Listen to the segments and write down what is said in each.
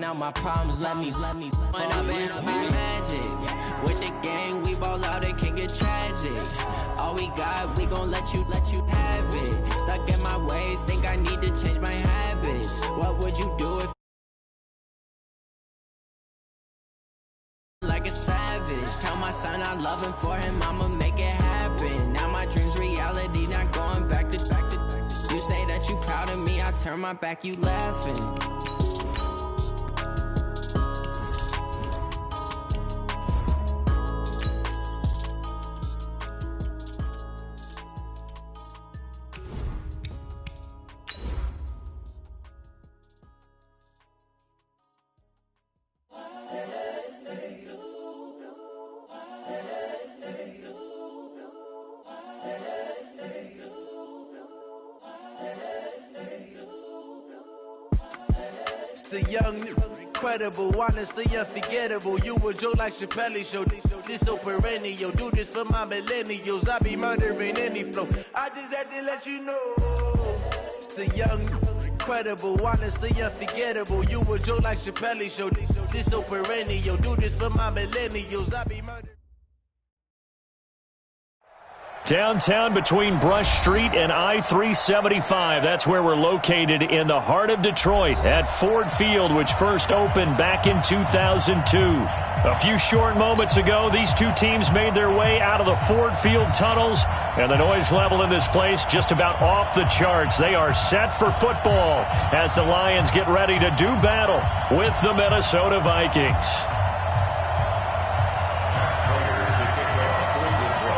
drown out my problems. Let me when I've been magic. With the gang, we ball out, it can get tragic. All we got, we gon' let you have it. Stuck in my ways, think I need to change my habits. What would you do if like a savage? Tell my son I love him, for him I'ma make it happen. Now my dreams reality, not going back to. You say that you proud of me, I turn my back, you laughing. The young, incredible, honestly unforgettable. You a joke like Chappelle show. This so perennial. Do this for my millennials. I be murdering any flow. I just had to let you know. It's the young, incredible, honestly unforgettable. You a joke like Chappelle show. This so perennial. Do this for my millennials. I be murdering. Downtown between Brush Street and I-375. That's where we're located in the heart of Detroit at Ford Field, which first opened back in 2002. A few short moments ago, these two teams made their way out of the Ford Field tunnels, and the noise level in this place just about off the charts. They are set for football as the Lions get ready to do battle with the Minnesota Vikings.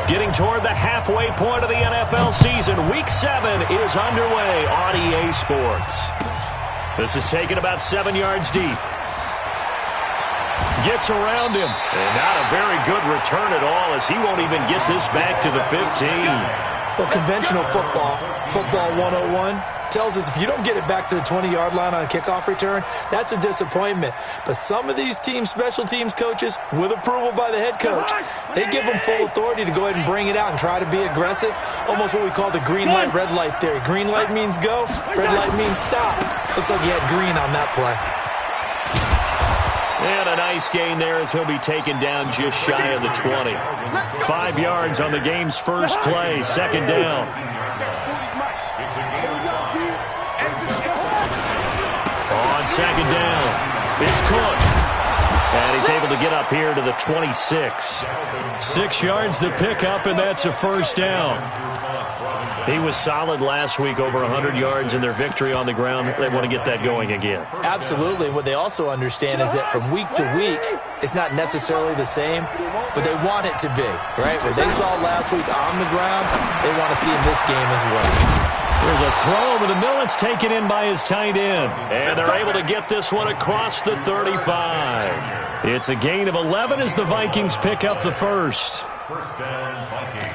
Getting toward the halfway point of the NFL season, Week 7 is underway on EA Sports. This is taken about 7 yards deep. Gets around him, and not a very good return at all, as he won't even get this back to the 15. Well, conventional football 101, tells us if you don't get it back to the 20-yard line on a kickoff return, that's a disappointment. But some of these team special teams coaches, with approval by the head coach, they give them full authority to go ahead and bring it out and try to be aggressive. Almost what we call the green light, red light theory. Green light means go, red light means stop. Looks like he had green on that play. And a nice gain there as he'll be taken down just shy of the 20. 5 yards on the game's first play, second down. On second down, it's Cook. And he's able to get up here to the 26. 6 yards the pickup, and that's a first down. He was solid last week, over 100 yards in their victory on the ground. They want to get that going again. Absolutely. What they also understand is that from week to week, it's not necessarily the same, but they want it to be, right? What they saw last week on the ground, they want to see in this game as well. There's a throw over the middle. It's taken in by his tight end. And they're able to get this one across the 35. It's a gain of 11 as the Vikings pick up the first. First down, Vikings.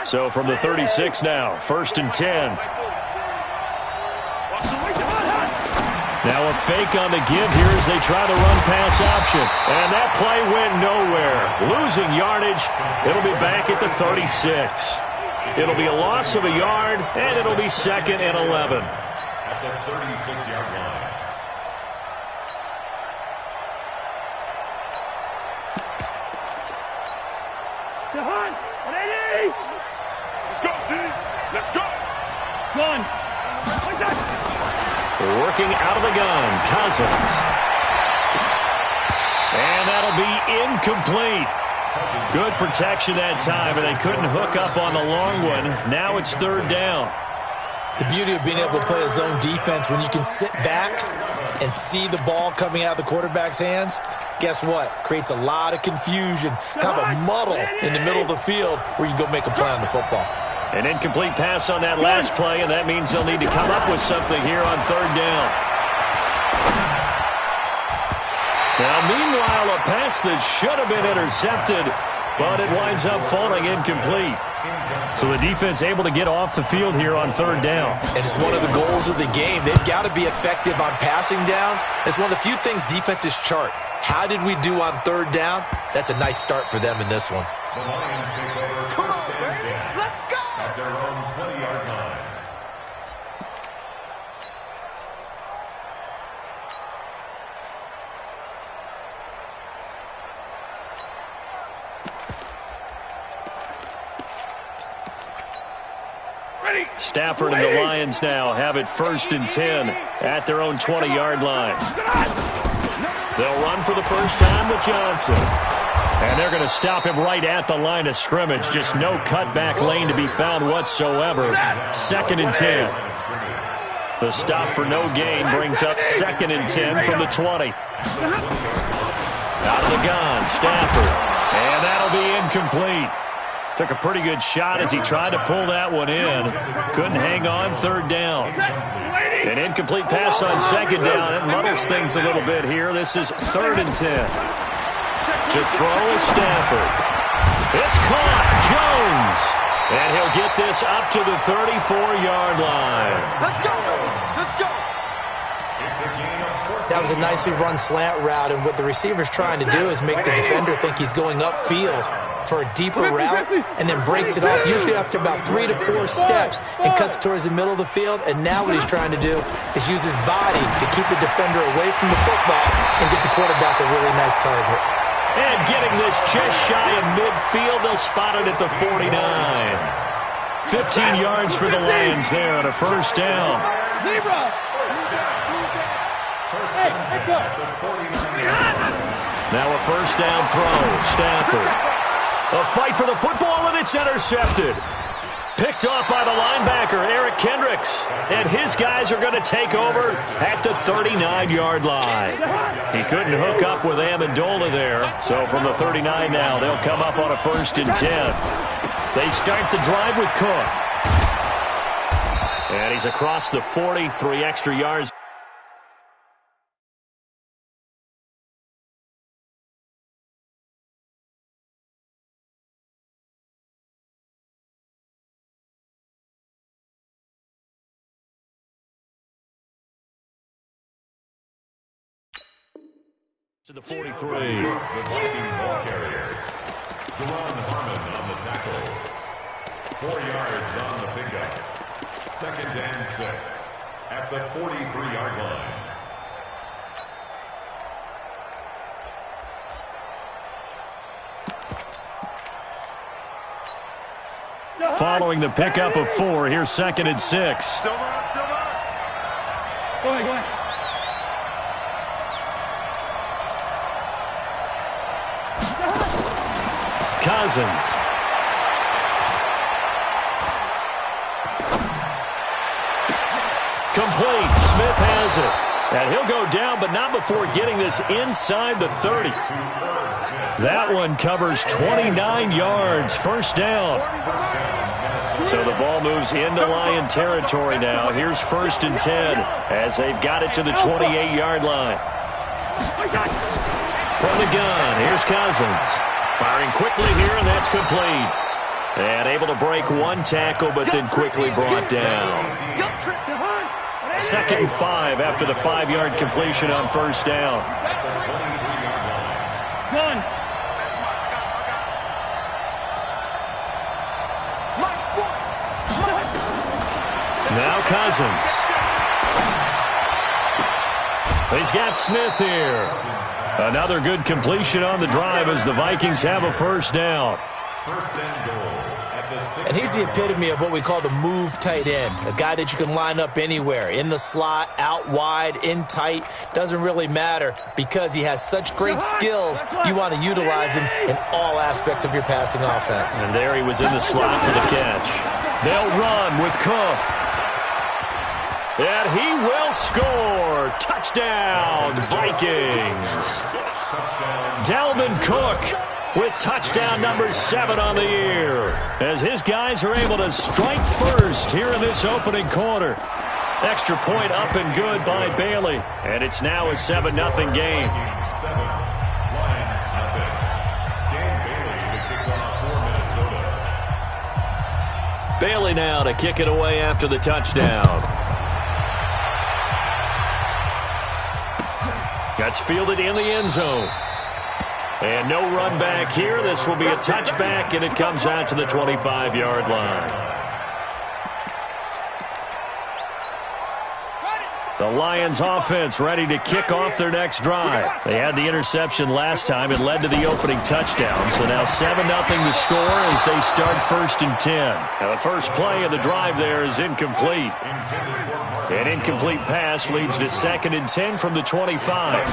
So from the 36 now, 1st and 10. Now a fake on the give here as they try the run-pass option. And that play went nowhere. Losing yardage. It'll be back at the 36. It'll be a loss of a yard, and it'll be 2nd and 11. At the 36-yard line. Let's go. Gun. Working out of the gun, Cousins. And that'll be incomplete. Good protection that time, and they couldn't hook up on the long one. Now it's 3rd down. The beauty of being able to play a zone defense, when you can sit back and see the ball coming out of the quarterback's hands, guess what? Creates a lot of confusion, kind of a muddle in the middle of the field where you can go make a play on the football. An incomplete pass on that last play, and that means they'll need to come up with something here on 3rd down. Now, meanwhile, a pass that should have been intercepted, but it winds up falling incomplete. So the defense able to get off the field here on 3rd down. And it's one of the goals of the game. They've got to be effective on passing downs. It's one of the few things defenses chart. How did we do on 3rd down? That's a nice start for them in this one. The Lions take over 1st and 10. Let's go! At their own 20-yard line. Stafford and the Lions now have it 1st and 10 at their own 20-yard line. They'll run for the first time with Johnson. And they're going to stop him right at the line of scrimmage. Just no cutback lane to be found whatsoever. 2nd and 10. The stop for no gain brings up 2nd and 10 from the 20. Out of the gun, Stafford. And that'll be incomplete. Took a pretty good shot as he tried to pull that one in. Couldn't hang on, 3rd down. An incomplete pass on 2nd down. It muddles things a little bit here. This is 3rd and 10. To throw is Stafford. It's caught. Jones. And he'll get this up to the 34-yard line. Let's go. Let's go. That was a nicely run slant route, and what the receiver's trying to do is make the defender think he's going upfield for a deeper route, and then breaks it off, usually after about 3 to 4 steps, and cuts towards the middle of the field. And now what he's trying to do is use his body to keep the defender away from the football and get the quarterback a really nice target. And getting this just shy of midfield, they'll spot it at the 49. 15 yards for the Lions there on a 1st down. Zebra. Now a 1st down throw. Stafford. A fight for the football, and it's intercepted. Picked off by the linebacker, Eric Kendricks. And his guys are going to take over at the 39-yard line. He couldn't hook up with Amendola there. So from the 39 now, they'll come up on a 1st and 10. They start the drive with Cook. And he's across the 40, 3 extra yards. To the 43. The Viking ball carrier. Deron Harmon on the tackle. 4 yards on the pickup. 2nd and 6 at the 43-yard line. Following the pickup of 4, here's 2nd and 6. Silver. Go ahead. Cousins. Complete. Smith has it. And he'll go down, but not before getting this inside the 30. That one covers 29 yards. 1st down. So the ball moves into Lion territory now. Here's 1st and 10 as they've got it to the 28-yard line. From the gun, here's Cousins. Firing quickly here, and that's complete. And able to break 1 tackle, but then quickly brought down. 2nd and 5 after the 5-yard completion on 1st down. Now Cousins. He's got Smith here. Another good completion on the drive as the Vikings have a 1st down. 1st and goal at the 6. And he's the epitome of what we call the move tight end, a guy that you can line up anywhere, in the slot, out wide, in tight, doesn't really matter because he has such great skills. You want to utilize him in all aspects of your passing offense. And there he was in the slot for the catch. They'll run with Cook. And he will score. Touchdown, Vikings. Dalvin Cook with touchdown number 7 on the year, as his guys are able to strike first here in this opening quarter. Extra point up and good by Bailey, and it's now a 7-0 game. 7, Lions nothing. Game Bailey to kick off for Minnesota. Bailey now to kick it away after the touchdown. That's fielded in the end zone. And no run back here. This will be a touchback, and it comes out to the 25-yard line. The Lions offense ready to kick off their next drive. They had the interception last time. It led to the opening touchdown. So now 7-0 to score as they start 1st and 10. Now the first play of the drive there is incomplete. An incomplete pass leads to 2nd and 10 from the 25.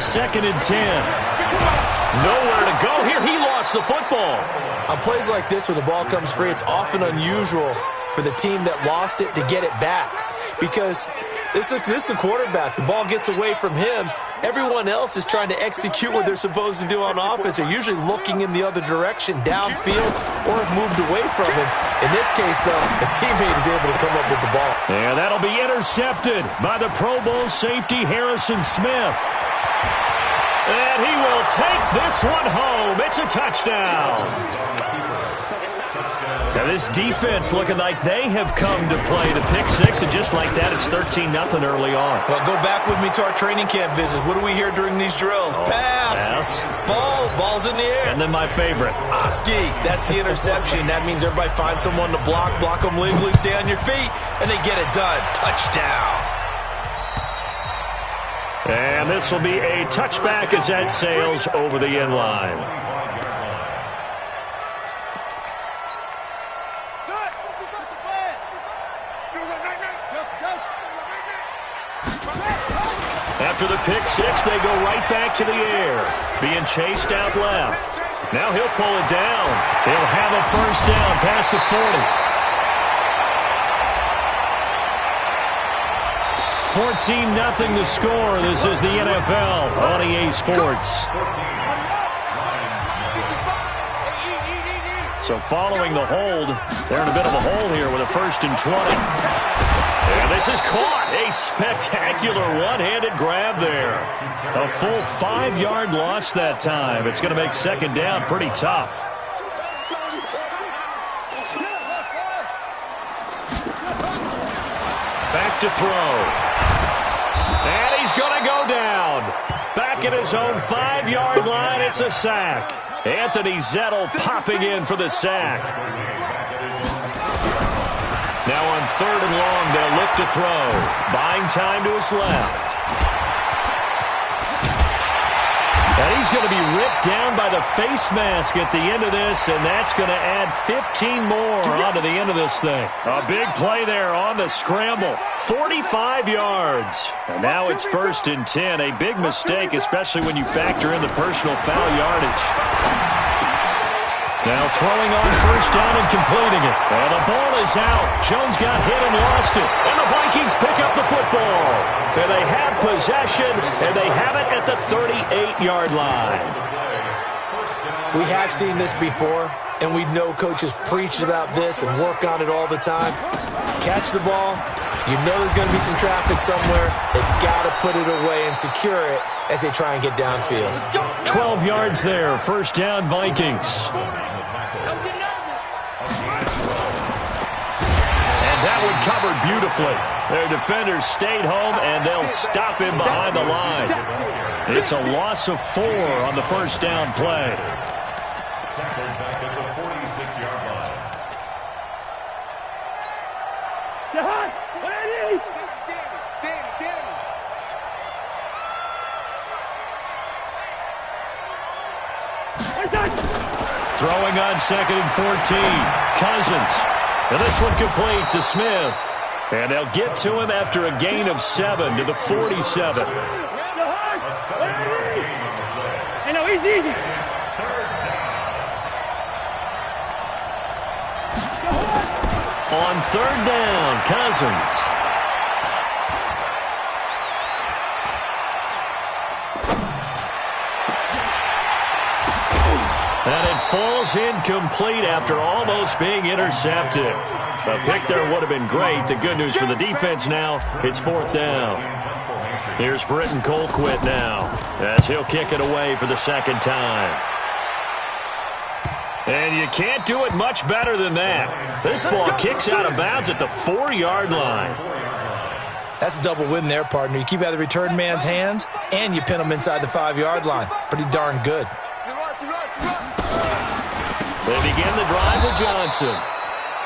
2nd and 10. Nowhere to go here. He lost the football. On plays like this where the ball comes free, it's often unusual for the team that lost it to get it back. Because this is the quarterback. The ball gets away from him. Everyone else is trying to execute what they're supposed to do on offense. They're usually looking in the other direction, downfield, or have moved away from him. In this case, though, the teammate is able to come up with the ball. Yeah, that'll be intercepted by the Pro Bowl safety Harrison Smith. And he will take this one home. It's a touchdown. Now this defense looking like they have come to play the pick six, and just like that, it's 13-0 early on. Well, go back with me to our training camp visits. What do we hear during these drills? Pass. Ball's in the air. And then my favorite. Oski. That's the interception. That means everybody finds someone to block them legally, stay on your feet, and they get it done. Touchdown. And this will be a touchback as that sails over the end line. After the pick six, they go right back to the air, being chased out left. Now he'll pull it down. He'll have a first down past the 40. 14-0 the score. This is the NFL on EA Sports. So following the hold, they're in a bit of a hole here with a 1st and 20. And this is caught. A spectacular one-handed grab there. A full 5-yard loss that time. It's going to make 2nd down pretty tough. Back to throw. And he's going to go down. Back at his own 5-yard line, it's a sack. Anthony Zettel popping in for the sack. Now on 3rd and long, they'll look to throw. Buying time to his left. And he's going to be ripped down by the face mask at the end of this, and that's going to add 15 more onto the end of this thing. A big play there on the scramble. 45 yards. And now it's 1st and 10. A big mistake, especially when you factor in the personal foul yardage. Now throwing on 1st down and completing it. And the ball is out. Jones got hit and lost it. And the Vikings pick up the football. And they have possession, and they have it at the 38-yard line. We have seen this before, and we know coaches preach about this and work on it all the time. Catch the ball. You know there's going to be some traffic somewhere. They've got to put it away and secure it as they try and get downfield. 12 yards there. 1st down, Vikings. And that one covered beautifully. Their defenders stayed home, and they'll stop him behind the line. It's a loss of 4 on the 1st down play. Tackled back at the 46-yard line. Throwing on 2nd and 14. Cousins. And this one complete to Smith. And they'll get to him after a gain of 7 to the 47. On 3rd down, Cousins. And it falls incomplete after almost being intercepted. A pick there would have been great. The good news for the defense now, it's 4th down. Here's Britton Colquitt now as he'll kick it away for the 2nd time. And you can't do it much better than that. This ball kicks out of bounds at the 4-yard line. That's a double win there, partner. You keep out of the return man's hands, and you pin him inside the 5-yard line. Pretty darn good. They begin the drive with Johnson.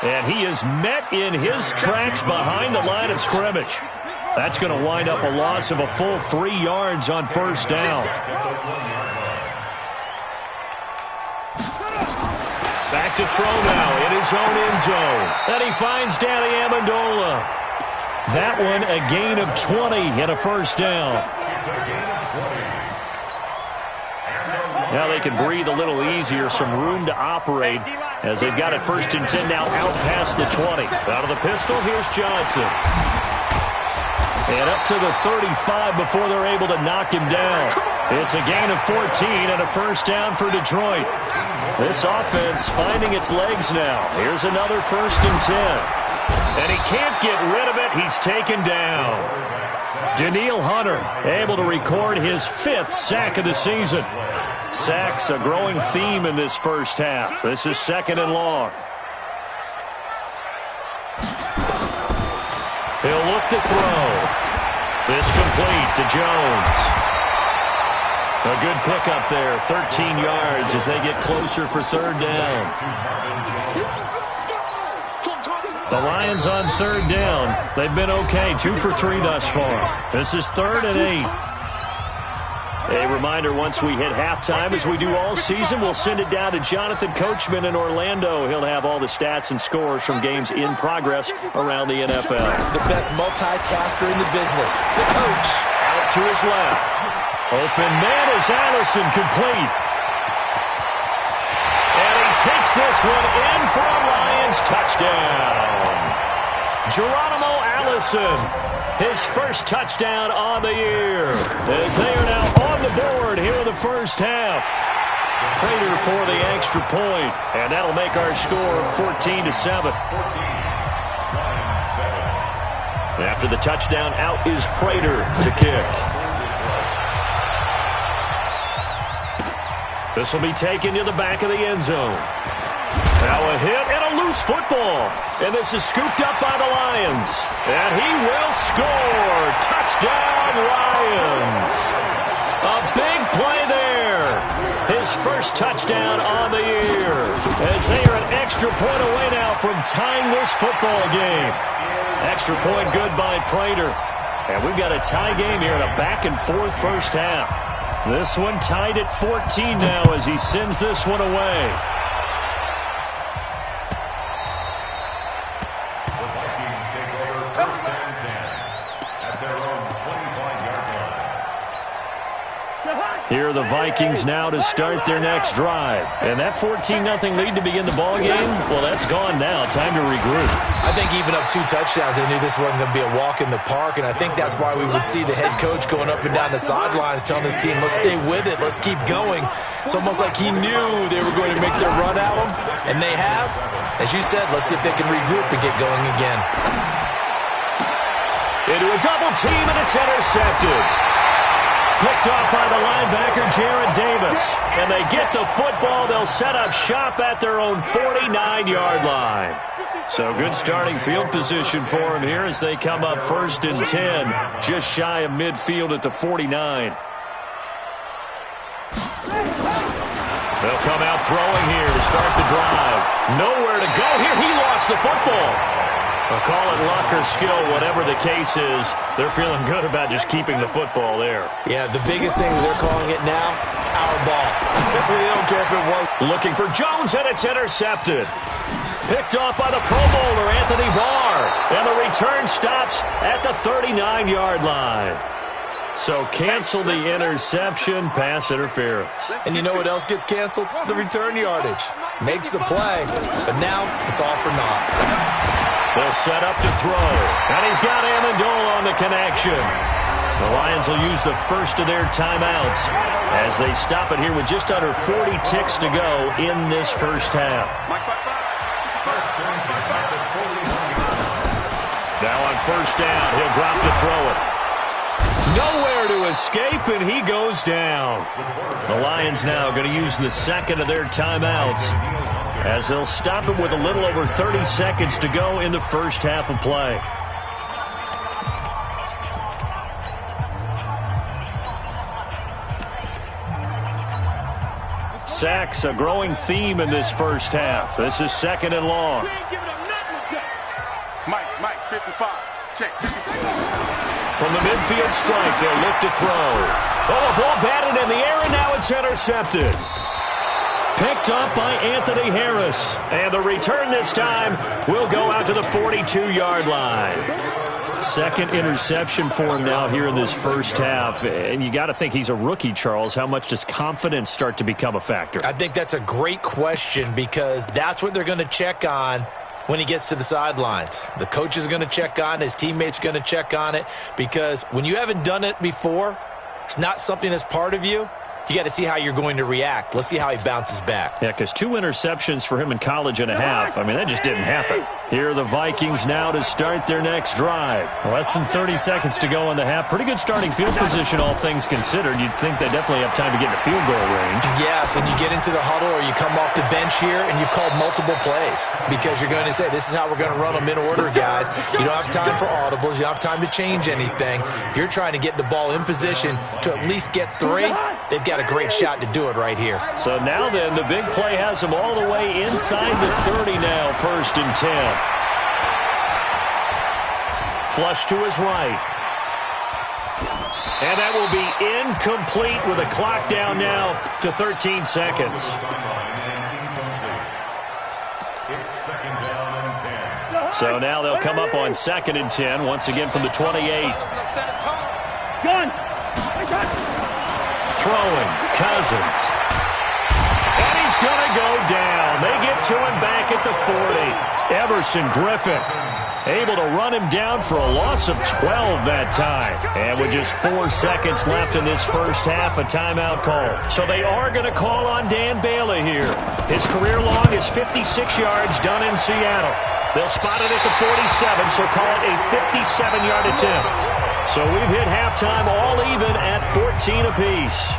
And he is met in his tracks behind the line of scrimmage. That's going to wind up a loss of a full 3 yards on first down. Back to throw now in his own end zone. And he finds Danny Amendola. That one a gain of 20 and a first down. Now they can breathe a little easier, some room to operate as they've got it 1st and 10 now out past the 20. Out of the pistol, here's Johnson. And up to the 35 before they're able to knock him down. It's a gain of 14 and a first down for Detroit. This offense finding its legs now. Here's another 1st and 10. And he can't get rid of it. He's taken down. Danielle Hunter able to record his 5th sack of the season. Sacks a growing theme in this first half. This is 2nd and long. He'll look to throw. This complete to Jones. A good pickup there, 13 yards as they get closer for 3rd down. The Lions on 3rd down. They've been okay, 2 for 3 thus far. This is 3rd and 8. A reminder, once we hit halftime, as we do all season, we'll send it down to Jonathan Coachman in Orlando. He'll have all the stats and scores from games in progress around the NFL. The best multitasker in the business, the coach. Out to his left. Open man is Allison, complete. And he takes this one in for a Lions touchdown. Geronimo Allison, his 1st touchdown on the year, as they are now on the board here in the first half. Prater for the extra point, and that'll make our score 14-7. After the touchdown, out is Prater to kick. This will be taken to the back of the end zone. Now a hit and a loose football. And this is scooped up by the Lions. And he will score. Touchdown, Lions. A big play there. His 1st touchdown on the year. As they are an extra point away now from tying this football game. Extra point good by Prater. And we've got a tie game here in a back-and-forth first half. This one tied at 14 now as he sends this one away. Here are the Vikings now to start their next drive. And that 14-0 lead to begin the ballgame, well, that's gone now. Time to regroup. I think even up 2 touchdowns, they knew this wasn't going to be a walk in the park, and I think that's why we would see the head coach going up and down the sidelines telling his team, let's stay with it, let's keep going. It's almost like he knew they were going to make their run at him, and they have. As you said, let's see if they can regroup and get going again. Into a double team, and it's intercepted. Picked off by the linebacker, Jared Davis. And they get the football. They'll set up shop at their own 49-yard line. So good starting field position for them here as they come up 1st and 10, just shy of midfield at the 49. They'll come out throwing here to start the drive. Nowhere to go here. He lost the football. I'll call it luck or skill, whatever the case is. They're feeling good about just keeping the football there. Yeah, the biggest thing they're calling it now, our ball. We don't care if it was. Looking for Jones, and it's intercepted. Picked off by the Pro Bowler, Anthony Barr. And the return stops at the 39-yard line. So cancel the interception, pass interference. And you know what else gets canceled? The return yardage. Makes the play, but now it's all for naught. They'll set up to throw. And he's got Amendola on the connection. The Lions will use the first of their timeouts as they stop it here with just under 40 ticks to go in this first half. Now on first down, he'll drop to throw it. Nowhere to escape, and he goes down. The Lions now going to use the second of their timeouts as they'll stop it with a little over 30 seconds to go in the first half of play. Sacks, a growing theme in this first half. This is 2nd and long. Mike, 55. Check. 55. From the midfield strike, they'll look to throw. Oh, a ball batted in the air, and now it's intercepted. Picked up by Anthony Harris. And the return this time will go out to the 42-yard line. Second interception for him now here in this first half. And you got to think he's a rookie, Charles. How much does confidence start to become a factor? I think that's a great question because that's what they're going to check on when he gets to the sidelines. The coach is going to check on it. His teammates are going to check on it because when you haven't done it before, it's not something that's part of you. You got to see how you're going to react. Let's see how he bounces back. Yeah, because 2 interceptions for him in college and a half. I mean, that just didn't happen. Here are the Vikings now to start their next drive. Less than 30 seconds to go in the half. Pretty good starting field position, all things considered. You'd think they definitely have time to get in the field goal range. Yes, and you get into the huddle or you come off the bench here and you've called multiple plays because you're going to say, this is how we're going to run them in order, guys. You don't have time for audibles. You don't have time to change anything. You're trying to get the ball in position to at least get 3. They've got a great shot to do it right here. So now then, the big play has them all the way inside the 30 now, 1st and 10. Flush to his right. And that will be incomplete with a clock down now to 13 seconds. So now they'll come up on 2nd and 10, once again from the 28. Gun. Throwing, Cousins. And he's going to go down. They get to him back at the 40. Everson Griffin able to run him down for a loss of 12 that time. And with just 4 seconds left in this first half, a timeout call. So they are going to call on Dan Bailey here. His career long is 56 yards done in Seattle. They'll spot it at the 47, so call it a 57-yard attempt. So we've hit halftime all even at 14 apiece.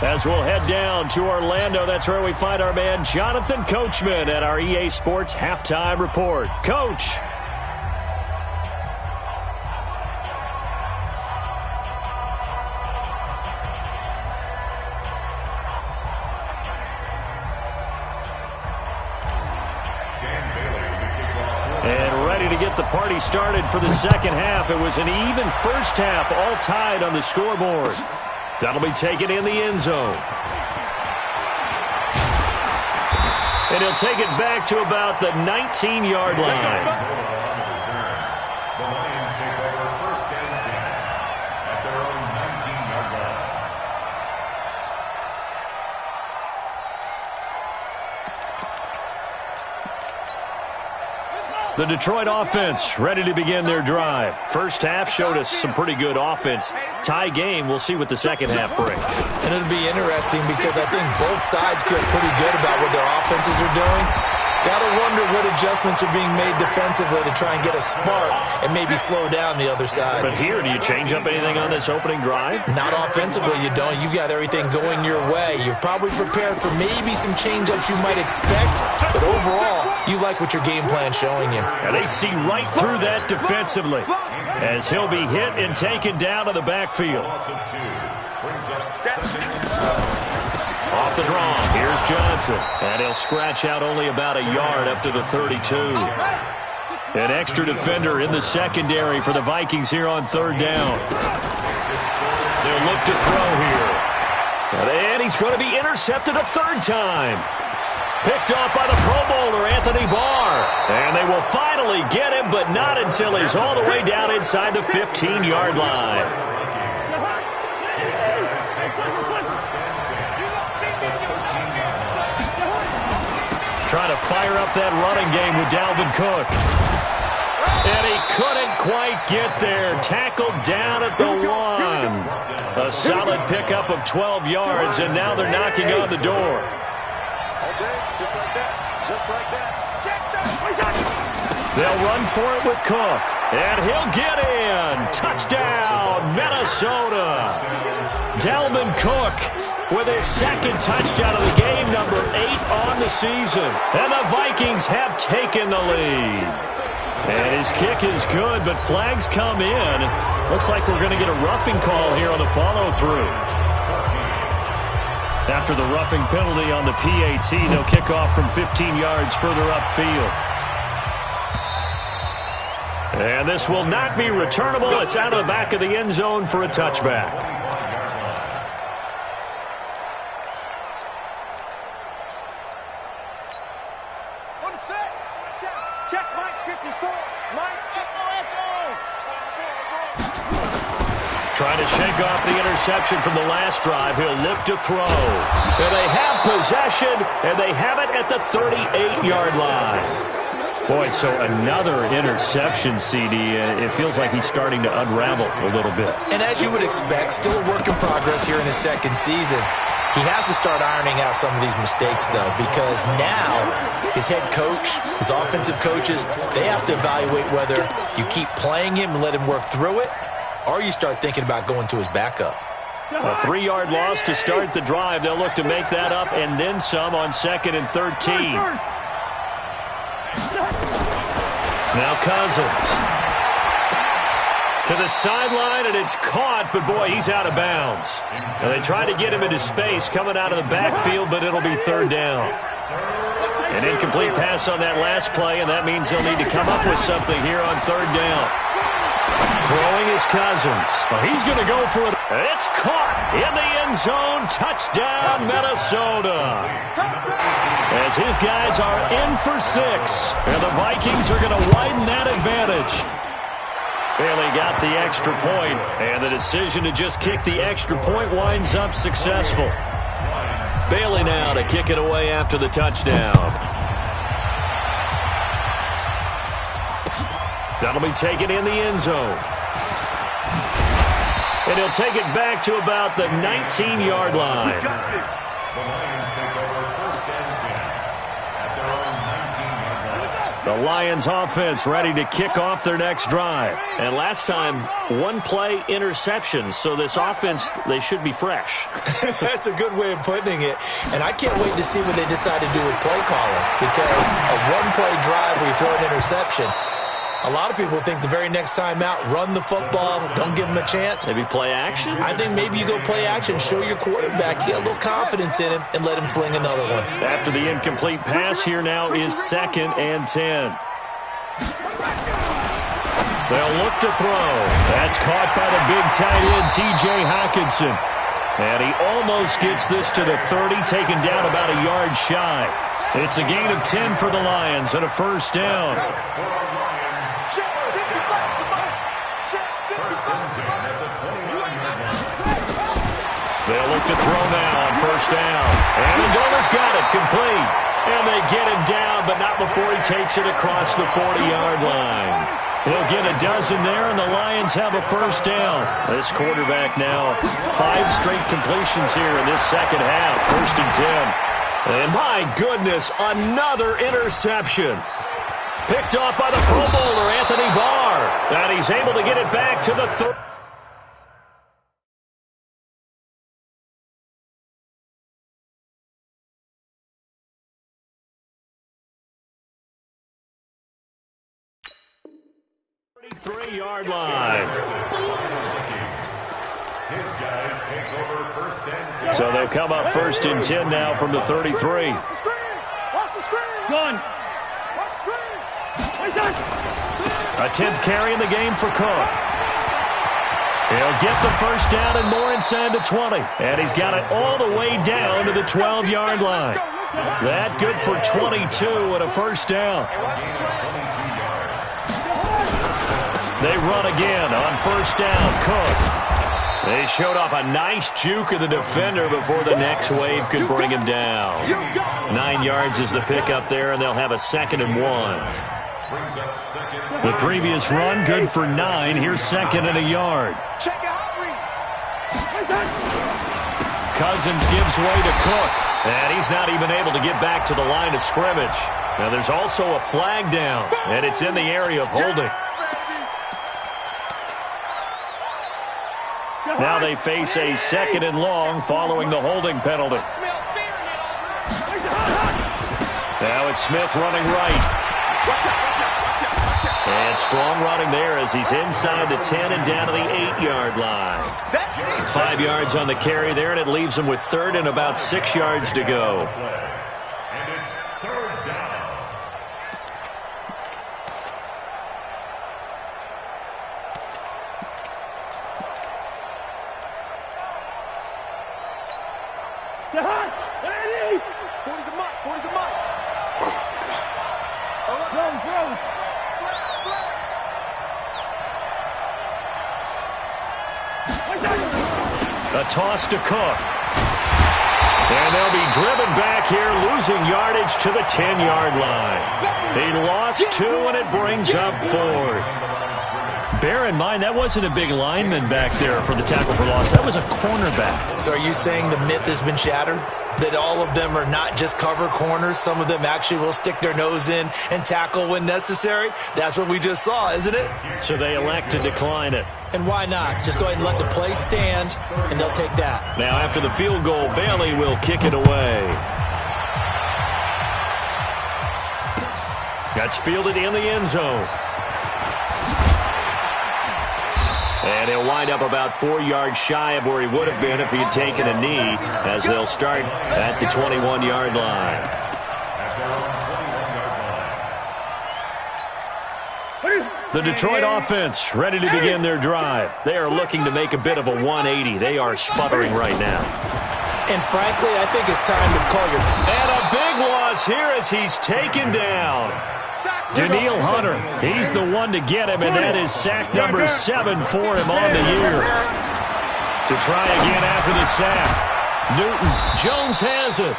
As we'll head down to Orlando, that's where we find our man Jonathan Coachman at our EA Sports Halftime Report. Coach. And ready to get the party started for the second half. It was an even first half, all tied on the scoreboard. That'll be taken in the end zone. And he'll take it back to about the 19-yard line. The Lions take over 1st and 10 at their own 19-yard line. The Detroit offense ready to begin their drive. First half showed us some pretty good offense. Tie game, we'll see what the second half brings. And it'll be interesting because I think both sides feel pretty good about what their offenses are doing. Got to wonder what adjustments are being made defensively to try and get a spark and maybe slow down the other side. But here, do you change up anything on this opening drive? Not offensively, you don't. You've got everything going your way. You've probably prepared for maybe some change-ups you might expect, but overall, you like what your game plan's showing you. And they see right through that defensively as he'll be hit and taken down to the backfield. Off the draw, here's Johnson. And he'll scratch out only about a yard up to the 32. An extra defender in the secondary for the Vikings here on 3rd down. They'll look to throw here. And he's going to be intercepted a 3rd time. Picked off by the Pro Bowler, Anthony Barr. And they will finally get him, but not until he's all the way down inside the 15-yard line. Trying to fire up that running game with Dalvin Cook. And he couldn't quite get there. Tackled down at the 1. A solid pickup of 12 yards, and now they're knocking on the door. Just like that. Just like that. They'll run for it with Cook. And he'll get in. Touchdown, Minnesota. Dalvin Cook with his 2nd touchdown of the game, number 8 on the season. And the Vikings have taken the lead. And his kick is good, but flags come in. Looks like we're going to get a roughing call here on the follow-through. After the roughing penalty on the PAT, they'll kick off from 15 yards further upfield. And this will not be returnable. It's out of the back of the end zone for a touchback. On set. Check Mike 54. Mike echo. Trying to shake off the interception from the last drive. He'll look to throw. And they have possession, and they have it at the 38-yard line. Boy, so another interception, CD. It feels like he's starting to unravel a little bit. And as you would expect, still a work in progress here in his second season. He has to start ironing out some of these mistakes, though, because now his head coach, his offensive coaches, they have to evaluate whether you keep playing him and let him work through it, or you start thinking about going to his backup. A 3-yard loss to start the drive. They'll look to make that up and then some on 2nd and 13. Now Cousins. To the sideline, and it's caught, but boy, he's out of bounds. And they try to get him into space coming out of the backfield, but it'll be 3rd down. An incomplete pass on that last play, and that means they'll need to come up with something here on 3rd down. Throwing is Cousins. Well, he's going to go for it. It's caught in the end zone. Touchdown, Minnesota. As his guys are in for 6. And the Vikings are going to widen that advantage. Bailey got the extra point, and the decision to just kick the extra point winds up successful. Bailey now to kick it away after the touchdown. That'll be taken in the end zone. And he'll take it back to about the 19-yard line. The Lions take over 1st and 10 at their own 19-yard line. The Lions offense ready to kick off their next drive. And last time, 1-play interception. So this offense, they should be fresh. That's a good way of putting it. And I can't wait to see what they decide to do with play calling. Because a 1-play drive where you throw an interception, a lot of people think the very next time out, run the football, don't give him a chance. Maybe play action? I think maybe you go play action, show your quarterback, get a little confidence in him, and let him fling another one. After the incomplete pass, here now is 2nd and 10. They'll look to throw. That's caught by the big tight end, T.J. Hockenson. And he almost gets this to the 30, taken down about a yard shy. It's a gain of 10 for the Lions and a 1st down. They'll look to throw now on 1st down. And Amendola's got it complete. And they get him down, but not before he takes it across the 40-yard line. He'll get a dozen there, and the Lions have a 1st down. This quarterback now 5 straight completions here in this second half. 1st and 10. And my goodness, another interception. Picked off by the Pro Bowler, Anthony Barr. And he's able to get it back to the 30. Three-yard line. His guys take over 1st and 10. So they'll come up 1st and 10 now from the 33. A 10th carry in the game for Cook. He'll get the 1st down and more inside the 20. And he's got it all the way down to the 12-yard line. That good for 22 and a 1st down. They run again on 1st down. Cook. They showed off a nice juke of the defender before the next wave could bring him down. 9 yards is the pickup there, and they'll have a 2nd and 1. The previous run, good for 9. Here's 2nd and a yard. Cousins gives way to Cook, and he's not even able to get back to the line of scrimmage. Now there's also a flag down, and it's in the area of holding. Now they face a 2nd and long following the holding penalty. Now it's Smith running right. And strong running there as he's inside the 10 and down to the 8-yard line. 5 yards on the carry there, and it leaves him with 3rd and about 6 yards to go. And it's 3rd down. A toss to Cook. And they'll be driven back here, losing yardage to the 10-yard line. He lost 2, and it brings up 4th. Bear in mind, that wasn't a big lineman back there for the tackle for loss. That was a cornerback. So are you saying the myth has been shattered? That all of them are not just cover corners? Some of them actually will stick their nose in and tackle when necessary? That's what we just saw, isn't it? So they elect to decline it. And why not? Just go ahead and let the play stand, and they'll take that. Now, after the field goal, Bailey will kick it away. That's fielded in the end zone. And he'll wind up about 4 yards shy of where he would have been if he had taken a knee, as they'll start at the 21-yard line. The Detroit offense ready to begin their drive. They are looking to make a bit of a 180. They are sputtering right now. And frankly, I think it's time to call your... And a big loss here as he's taken down. Daniil Hunter, he's the one to get him, and that is sack number 7 for him on the year. To try again after the sack. Newton, Jones has it.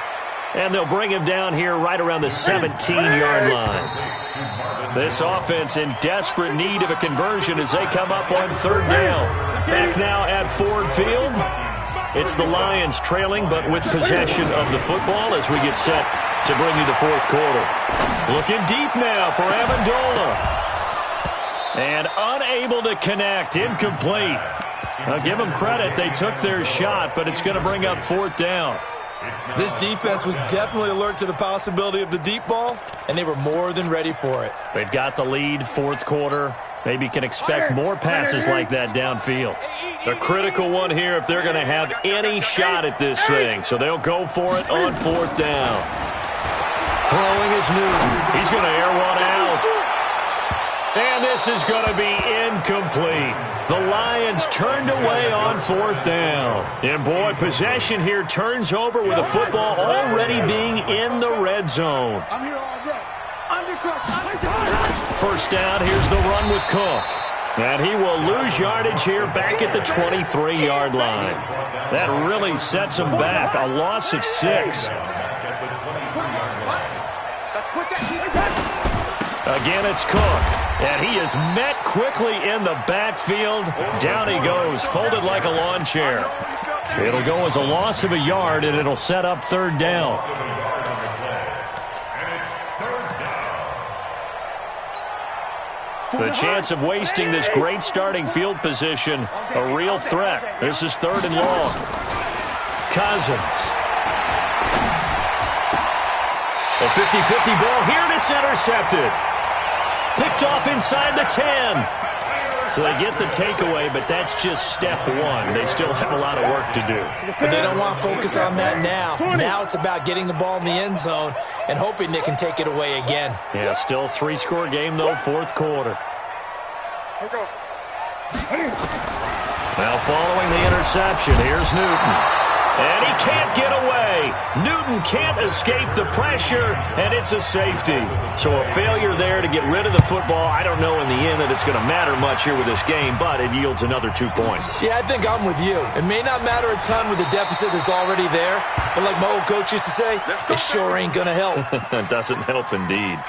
And they'll bring him down here right around the 17-yard line. This offense in desperate need of a conversion as they come up on 3rd down. Back now at Ford Field. It's the Lions trailing, but with possession of the football as we get set to bring you the 4th quarter. Looking deep now for Amendola. And unable to connect. Incomplete. I'll give them credit. They took their shot, but it's going to bring up 4th down. This defense was definitely alert to the possibility of the deep ball, and they were more than ready for it. They've got the lead, 4th quarter. Maybe can expect more passes like that downfield. A critical one here if they're going to have any shot at this thing. So they'll go for it on 4th down. Throwing is Newton. He's going to air one out. And this is going to be incomplete. The Lions turned away on 4th down. And boy, possession here turns over with the football already being in the red zone. I'm here all day. First down, here's the run with Cook. And he will lose yardage here back at the 23-yard line. That really sets him back. A loss of 6. Again, it's Cook. And he is met quickly in the backfield. Down he goes, folded like a lawn chair. It'll go as a loss of a yard, and it'll set up 3rd down. The chance of wasting this great starting field position, a real threat. This is 3rd and long. Cousins. A 50-50 ball here, and it's intercepted. Picked off inside the 10. So they get the takeaway, but that's just step 1. They still have a lot of work to do. But they don't want to focus on that now. Now it's about getting the ball in the end zone and hoping they can take it away again. Yeah, still 3-score game, though, 4th quarter. Now following the interception, here's Newton. And he can't get away. Newton can't escape the pressure, and it's a safety. So a failure there to get rid of the football. I don't know in the end that it's going to matter much here with this game, but it yields another 2 points. Yeah, I think I'm with you. It may not matter a ton with the deficit that's already there, but like my old coach used to say, it sure ain't going to help. It doesn't help indeed.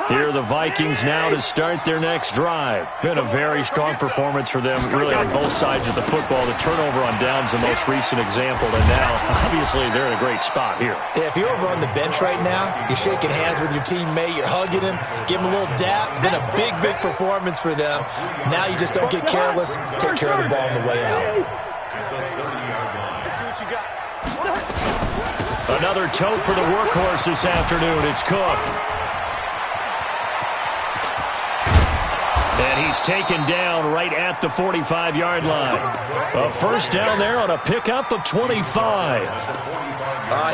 Here are the Vikings now to start their next drive. Been a very strong performance for them, really on both sides of the football. The turnover on downs the most recent example, and now, obviously, they're in a great spot here. Yeah, if you're over on the bench right now, you're shaking hands with your teammate, you're hugging him, give him a little dap. Been a big, big performance for them. Now you just don't get careless. Take care of the ball on the way out. Let's see what you got. Another tote for the workhorse this afternoon. It's Cook. And he's taken down right at the 45-yard line. A first down there on a pickup of 25.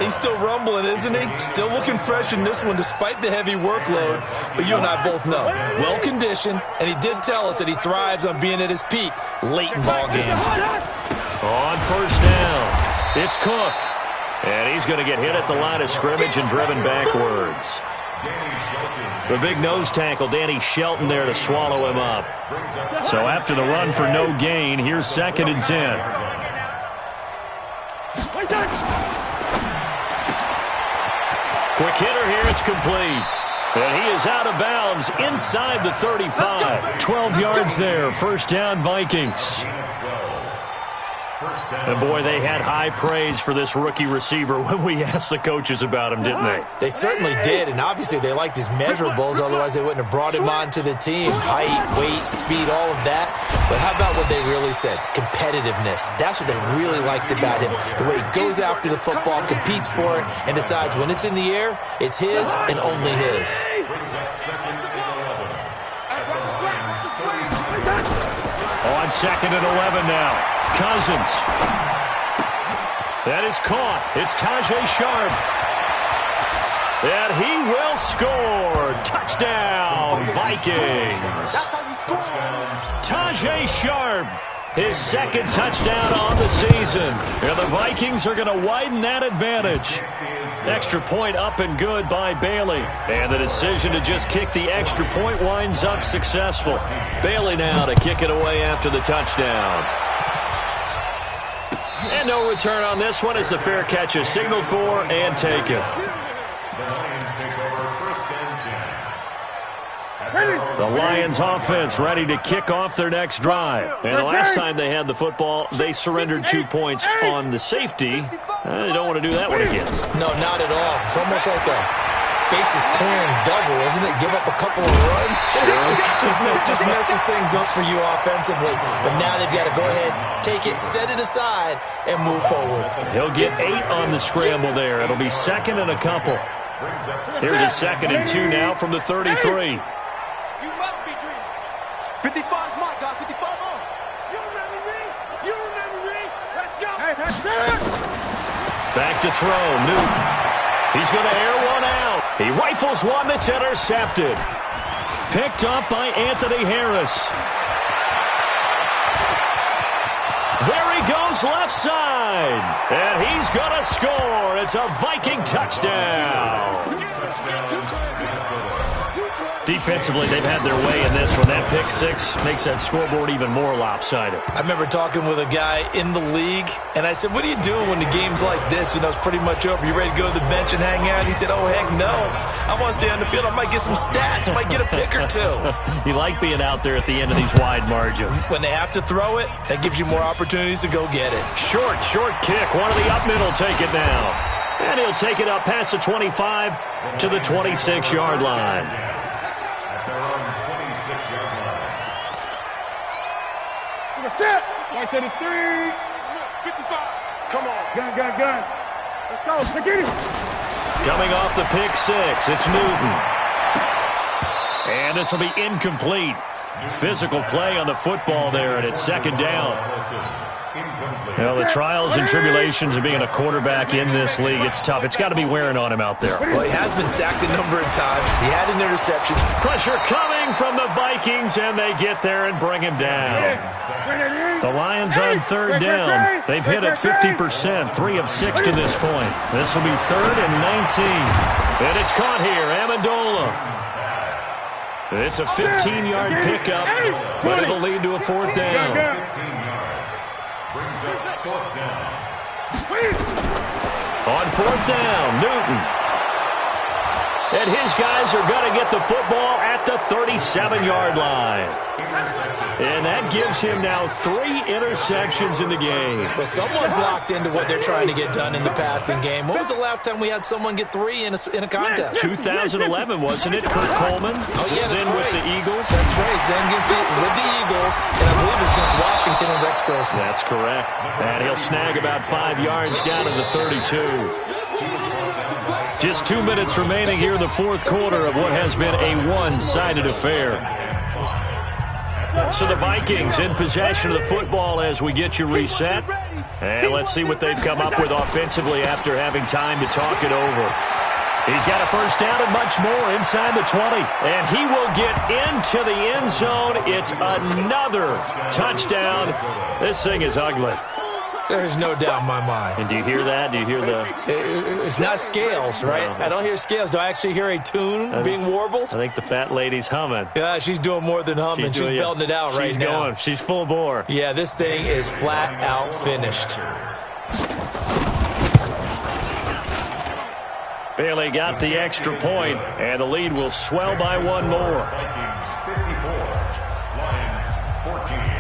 He's still rumbling, isn't he? Still looking fresh in this one despite the heavy workload. But you and I both know, well-conditioned, and he did tell us that he thrives on being at his peak late in ball games. On first down, it's Cook. And he's going to get hit at the line of scrimmage and driven backwards. The big nose tackle, Danny Shelton, there to swallow him up. So after the run for no gain, here's 2nd and 10. Quick hitter here, it's complete. And he is out of bounds inside the 35. 12 yards there, first down Vikings. And, boy, they had high praise for this rookie receiver when we asked the coaches about him, didn't they? They certainly did, and obviously they liked his measurables. Otherwise, they wouldn't have brought him onto the team. Height, weight, speed, all of that. But how about what they really said? Competitiveness. That's what they really liked about him. The way he goes after the football, competes for it, and decides when it's in the air, it's his and only his. On 2nd and 11 now. Cousins. That is caught. It's Tajay Sharp. And he will score. Touchdown, Vikings. Tajay Sharp, his 2nd touchdown on the season. And the Vikings are going to widen that advantage. Extra point up and good by Bailey. And the decision to just kick the extra point winds up successful. Bailey now to kick it away after the touchdown. And no return on this one as the fair catch is signaled for and taken. The Lions offense ready to kick off their next drive. And the last time they had the football, they surrendered 2 points on the safety. They don't want to do that one again. No, not at all. It's almost like a bases clearing double, isn't it? Give up a couple of runs. just messes things up for you offensively. But now they've got to go ahead, take it, set it aside, and move forward. He'll get 8 on the scramble there. It'll be 2nd and a couple. Here's a 2nd and 2 now from the 33. 55's my guy, 55 on. You remember me? You remember me? Let's go. Back to throw, Newton. He's going to air one out. He rifles one that's intercepted. Picked up by Anthony Harris. There he goes left side. And he's going to score. It's a Viking touchdown. Defensively, they've had their way in this one. That pick 6 makes that scoreboard even more lopsided. I remember talking with a guy in the league, and I said, what do you do when the game's like this? You know, it's pretty much over. You ready to go to the bench and hang out? He said, oh, heck no. I want to stay on the field. I might get some stats. I might get a pick or two. You like being out there at the end of these wide margins. When they have to throw it, that gives you more opportunities to go get it. Short kick. One of the up middle take it now. And he'll take it up past the 25 to the 26-yard line. Set. Right to the 3. 55. Come on. Gun. Let's go. Let's get it. Coming off the pick 6, it's Newton. And this will be incomplete. Physical play on the football there, and it's 2nd down. Well, the trials and tribulations of being a quarterback in this league, it's tough. It's got to be wearing on him out there. Well, he has been sacked a number of times. He had an interception. Pressure coming from the Vikings, and they get there and bring him down. The Lions on 3rd down. They've hit it 50%, 3 of 6 to this point. This will be 3rd and 19. And it's caught here, Amendola. It's a 15-yard pickup, but it'll lead to a 4th down. On 4th down, Newton. And his guys are going to get the football at the 37-yard line. And that gives him now 3 interceptions in the game. Well, someone's locked into what they're trying to get done in the passing game. When was the last time we had someone get 3 in a contest? 2011, wasn't it? Kurt Coleman. Oh, yeah, that's then right. With the Eagles. That's right. Then with the Eagles, and I believe it's against Washington and Rex Grossman. That's correct. And he'll snag about 5 yards down to the 32. Just 2 minutes remaining here in the 4th quarter of what has been a one-sided affair. So the Vikings in possession of the football as we get you reset. And let's see what they've come up with offensively after having time to talk it over. He's got a first down and much more inside the 20. And he will get into the end zone. It's another touchdown. This thing is ugly. There's no doubt in my mind. And do you hear that? Do you hear the... It's not scales, right? No. I don't hear scales. Do I actually hear a tune being warbled? I think the fat lady's humming. Yeah, she's doing more than humming. She's belting it out right now. She's going. She's full bore. Yeah, this thing is flat out finished. Bailey got the extra point, and the lead will swell by one more. Vikings 54, Lions 14.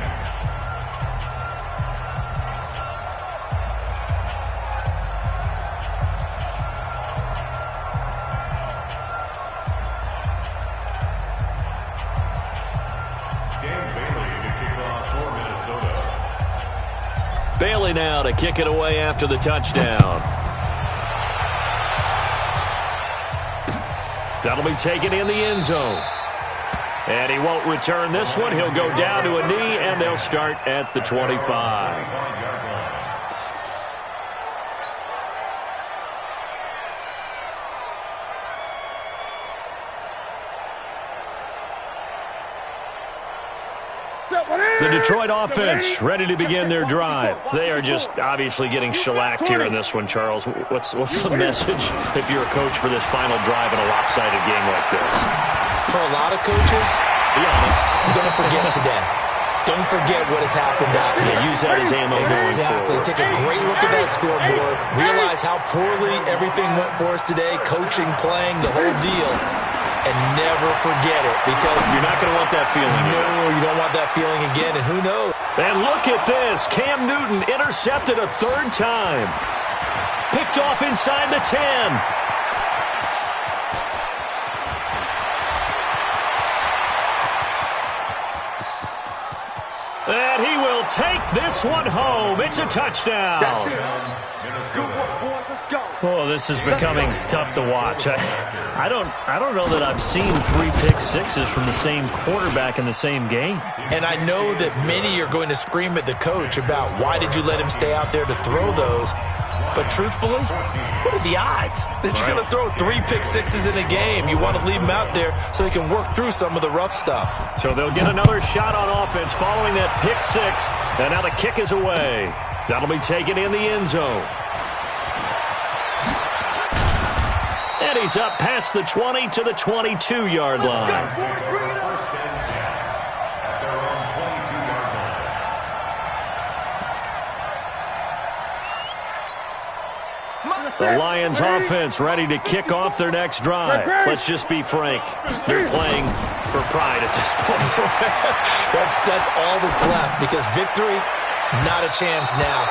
Bailey now to kick it away after the touchdown. That'll be taken in the end zone. And he won't return this one. He'll go down to a knee, and they'll start at the 25. The Detroit offense ready to begin their drive. They are just obviously getting shellacked here in this one, Charles. What's the message if you're a coach for this final drive in a lopsided game like this? For a lot of coaches, be honest, don't forget today. Don't forget what has happened out here. Use that as ammo going forward. Exactly. Take a great look at that scoreboard. Realize how poorly everything went for us today. Coaching, playing, the whole deal. And never forget it, because you're not going to want that feeling again. No, you don't want that feeling again, and who knows? And look at this. Cam Newton intercepted a third time. Picked off inside the 10. And he will take this one home. It's a touchdown. That's it. Good work, boys. Let's go. Oh, this is becoming tough to watch. I don't know that I've seen 3 pick sixes from the same quarterback in the same game. And I know that many are going to scream at the coach about why did you let him stay out there to throw those. But truthfully, what are the odds that you're going to throw 3 pick sixes in a game? You want to leave them out there so they can work through some of the rough stuff. So they'll get another shot on offense following that pick 6. And now the kick is away. That'll be taken in the end zone. And he's up past the 20 to the 22-yard line. First and 10 at their own 22-yard line. The Lions offense ready to kick off their next drive. Let's just be frank. They're playing for pride at this point. That's all that's left, because victory, not a chance now.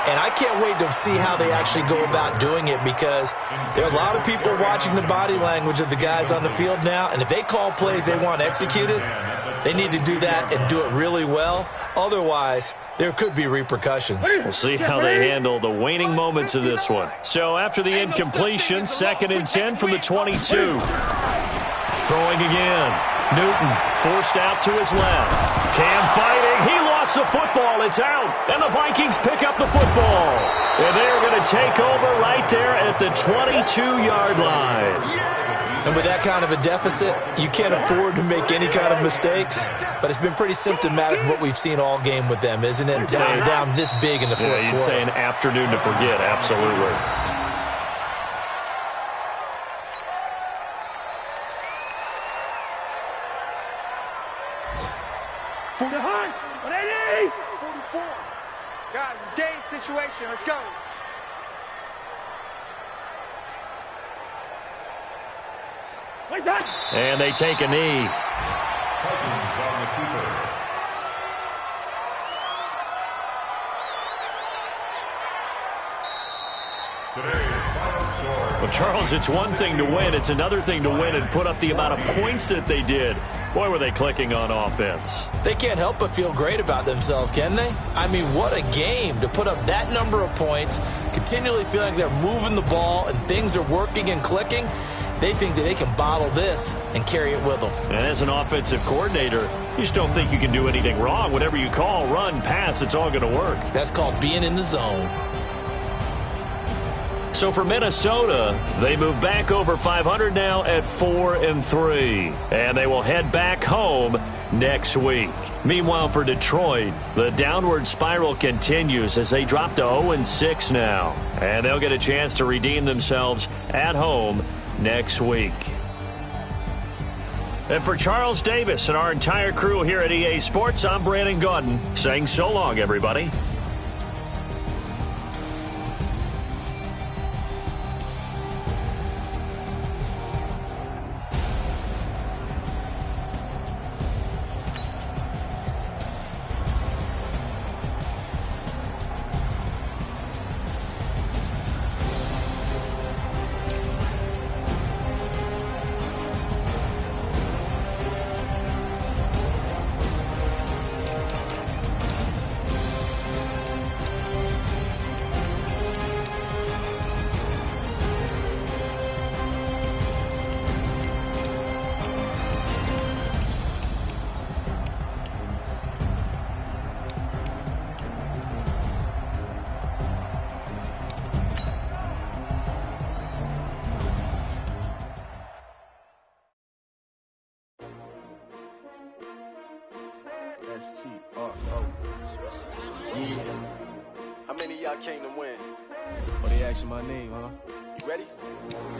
And I can't wait to see how they actually go about doing it, because there are a lot of people watching the body language of the guys on the field now, and if they call plays they want executed, they need to do that and do it really well. Otherwise, there could be repercussions. We'll see how they handle the waning moments of this one. So after the incompletion, 2nd and 10 from the 22. Throwing again. Newton forced out to his left. Cam fighting. He lost the football. It's out. And the Vikings pick up the football. And they're going to take over right there at the 22-yard line. And with that kind of a deficit, you can't afford to make any kind of mistakes. But it's been pretty symptomatic of what we've seen all game with them, isn't it? Down this big in the fourth quarter. You'd say an afternoon to forget. Absolutely. Guys, it's game situation. Let's go. And they take a knee. Cousins on the keeper. Today's final score. Well, Charles, it's one thing to win. It's another thing to win and put up the amount of points that they did. Boy, were they clicking on offense. They can't help but feel great about themselves, can they? I mean, what a game to put up that number of points, continually feeling like they're moving the ball and things are working and clicking. They think that they can bottle this and carry it with them. And as an offensive coordinator, you just don't think you can do anything wrong. Whatever you call, run, pass, it's all going to work. That's called being in the zone. So for Minnesota, they move back over 500 now at 4-3. And they will head back home next week. Meanwhile, for Detroit, the downward spiral continues as they drop to 0-6 now. And they'll get a chance to redeem themselves at home next week. And for Charles Davis and our entire crew here at EA Sports, I'm Brandon Gaudin saying so long, everybody. S-T-R-O. Yeah. How many of y'all came to win? Oh, they asking my name, huh? You ready?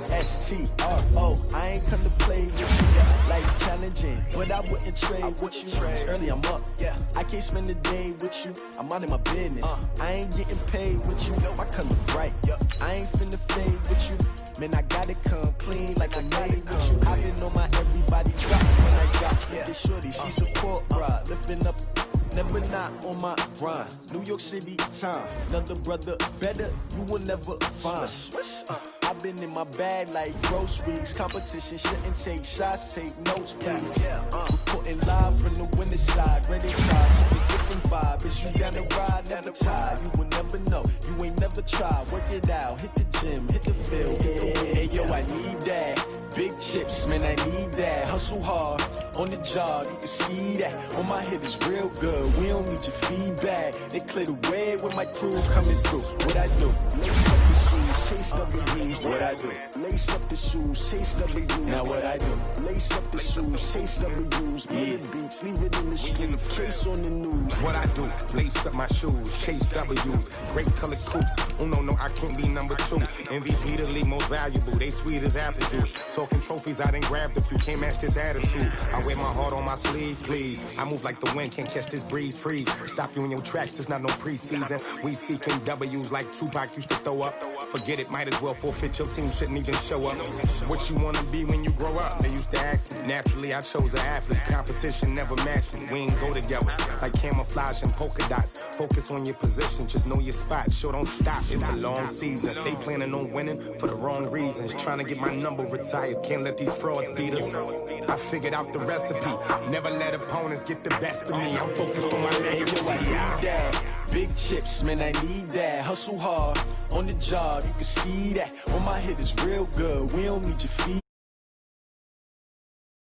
S-T-R-O. I ain't come to play with you like challenging, but I wouldn't trade with you. It's early, I'm up. Yeah. I can't spend the day with you. I'm minding my business. I ain't getting paid with you. My color bright. I ain't finna fade with you. Man, I gotta come clean like I'm made with you. I've been on my everybody drop when I got this shorty. She support ride, lifting up. Never not on my grind. New York City time. Another brother better, you will never find. I've been in my bag like groceries. Competition shouldn't take shots, take notes, please. Reporting live from the winter side. Ready to try, different vibe. Is you down the ride, never tired. You will never know, you ain't never tried. Work it out, hit the gym, hit the field. Hey yo, I need that. Big chips, man, I need that. Hustle hard, on the job, you can see that. On my head is real good, we don't need your feedback. They clear the way with my crew coming through. What I do? Lace up the shoes, chase W's. What I do? Lace up the shoes, chase W's. Now what I do? Lace up the shoes, chase W's. Yeah, beats, leave it in the street, case on the news. What I do? Lace up my shoes, chase W's. Great colored coops. Oh no, I can't be number 2. MVP the league most valuable. They sweet as apple juice. Talking trophies, I done grabbed a few. Can't match this attitude. I wear my heart on my sleeve, please. I move like the wind, can't catch this breeze, freeze. Stop you in your tracks, there's not no preseason. We seeking W's like Tupac used to throw up. Forget it, might as well forfeit. Your team shouldn't even show up. What you wanna be when you grow up? They used to ask me. Naturally, I chose an athlete. Competition never matched me. We ain't go together like camouflage and polka dots. Focus on your position, just know your spot. Show don't stop, it's a long season. They planning on winning for the wrong reasons. Trying to get my number retired. Can't let these frauds beat us. I figured out the recipe. Never let opponents get the best of me. I'm focused on my legacy. I need that. Big chips, man, I need that. Hustle hard, on the job, you can see that. On my head is real good, we don't need your feet.